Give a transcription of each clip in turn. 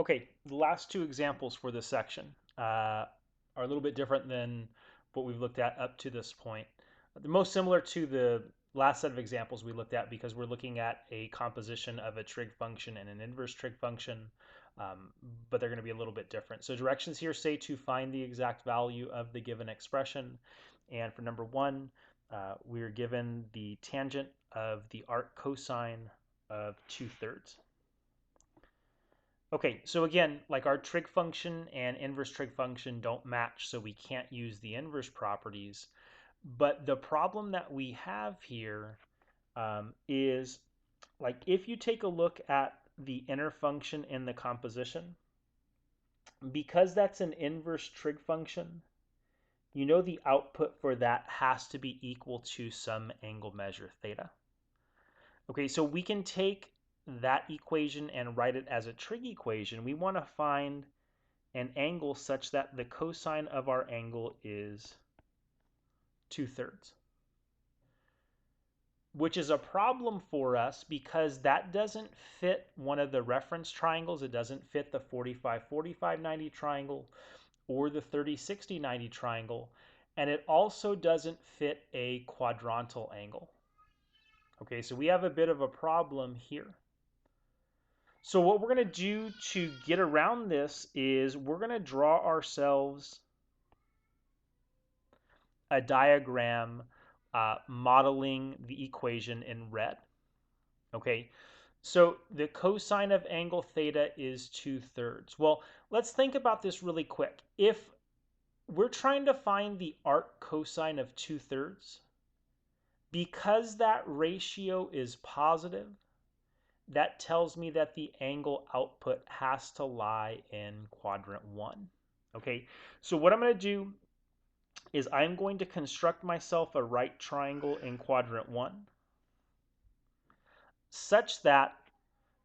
Okay, the last two examples for this section are a little bit different than what we've looked at up to this point. They're most similar to the last set of examples we looked at because we're looking at a composition of a trig function and an inverse trig function, but they're going to be a little bit different. So directions here say to find the exact value of the given expression. And for number one, we're given the tangent of the arc cosine of 2/3. Okay, so again, like our trig function and inverse trig function don't match, so we can't use the inverse properties. But the problem that we have here is, like, if you take a look at the inner function in the composition, because that's an inverse trig function, you know the output for that has to be equal to some angle measure theta. Okay, so we can take that equation and write it as a trig equation. We want to find an angle such that the cosine of our angle is 2/3, which is a problem for us because that doesn't fit one of the reference triangles. It doesn't fit the 45-45-90 triangle or the 30-60-90 triangle, and it also doesn't fit a quadrantal angle. Okay, so we have a bit of a problem here. So what we're going to do to get around this is we're going to draw ourselves a diagram modeling the equation in red. Okay, so the cosine of angle theta is 2/3. Well, let's think about this really quick. If we're trying to find the arc cosine of 2/3, because that ratio is positive, that tells me that the angle output has to lie in quadrant 1. Okay, so what I'm going to do is I'm going to construct myself a right triangle in quadrant 1 such that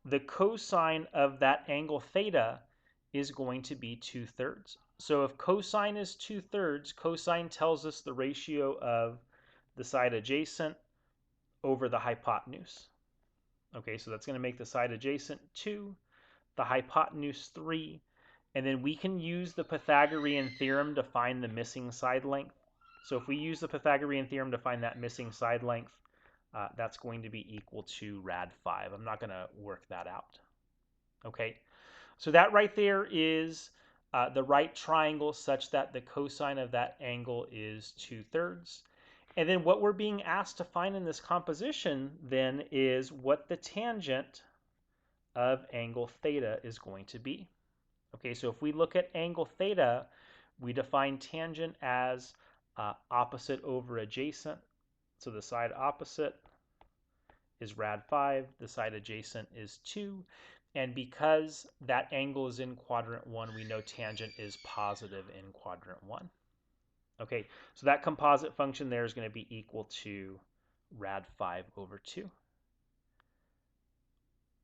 the cosine of that angle theta is going to be 2/3. So if cosine is 2/3, cosine tells us the ratio of the side adjacent over the hypotenuse. Okay, so that's going to make the side adjacent 2, the hypotenuse 3, and then we can use the Pythagorean theorem to find the missing side length. So if we use the Pythagorean theorem to find that missing side length, that's going to be equal to rad 5. I'm not going to work that out. Okay, so that right there is the right triangle such that the cosine of that angle is 2/3. And then what we're being asked to find in this composition then is what the tangent of angle theta is going to be. Okay, so if we look at angle theta, we define tangent as opposite over adjacent. So the side opposite is rad 5, the side adjacent is 2. And because that angle is in quadrant 1, we know tangent is positive in quadrant 1. Okay, so that composite function there is going to be equal to rad 5 over 2.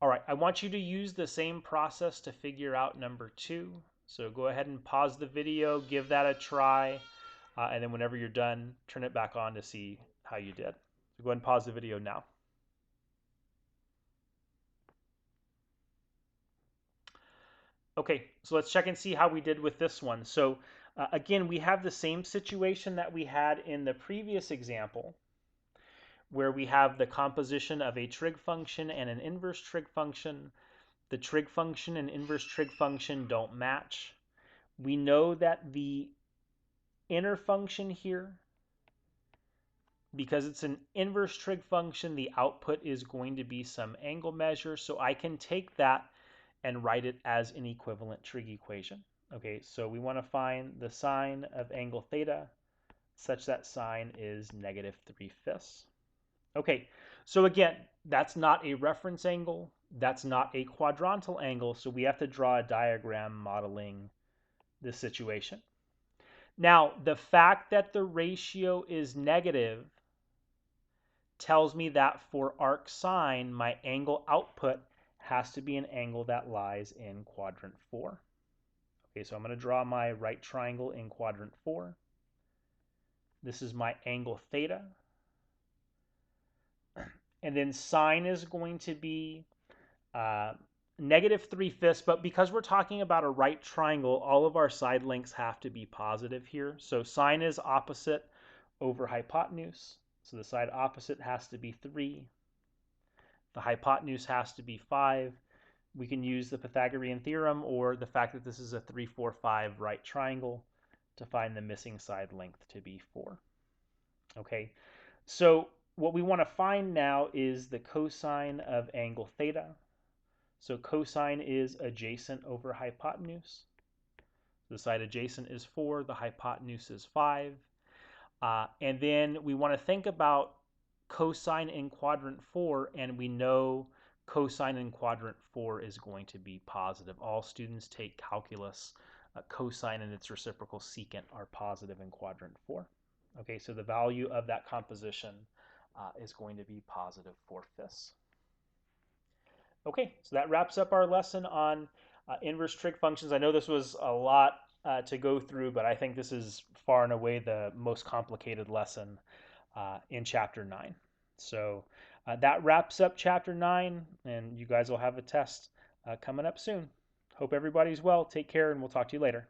All right, I want you to use the same process to figure out number 2. So go ahead and pause the video, give that a try, and then whenever you're done, turn it back on to see how you did. So go ahead and pause the video now. Okay, so let's check and see how we did with this one. So again, we have the same situation that we had in the previous example, where we have the composition of a trig function and an inverse trig function. The trig function and inverse trig function don't match. We know that the inner function here, because it's an inverse trig function, the output is going to be some angle measure. So I can take that and write it as an equivalent trig equation. Okay, so we want to find the sine of angle theta such that sine is -3/5. Okay, so again, that's not a reference angle. That's not a quadrantal angle, so we have to draw a diagram modeling this situation. Now, the fact that the ratio is negative tells me that for arc sine, my angle output has to be an angle that lies in quadrant 4. Okay, so I'm going to draw my right triangle in quadrant 4. This is my angle theta. And then sine is going to be -3/5, but because we're talking about a right triangle, all of our side lengths have to be positive here. So sine is opposite over hypotenuse. So the side opposite has to be 3. The hypotenuse has to be 5. We can use the Pythagorean theorem or the fact that this is a 3, 4, 5 right triangle to find the missing side length to be 4. Okay, so what we want to find now is the cosine of angle theta. So cosine is adjacent over hypotenuse. The side adjacent is 4, the hypotenuse is 5. And then we want to think about cosine in quadrant 4, and we know cosine in quadrant 4 is going to be positive. All students take calculus. Cosine and its reciprocal secant are positive in quadrant 4. Okay, so the value of that composition is going to be positive 4/5. Okay, so that wraps up our lesson on inverse trig functions. I know this was a lot to go through, but I think this is far and away the most complicated lesson in Chapter 9. So that wraps up Chapter 9, and you guys will have a test coming up soon. Hope everybody's well. Take care, and we'll talk to you later.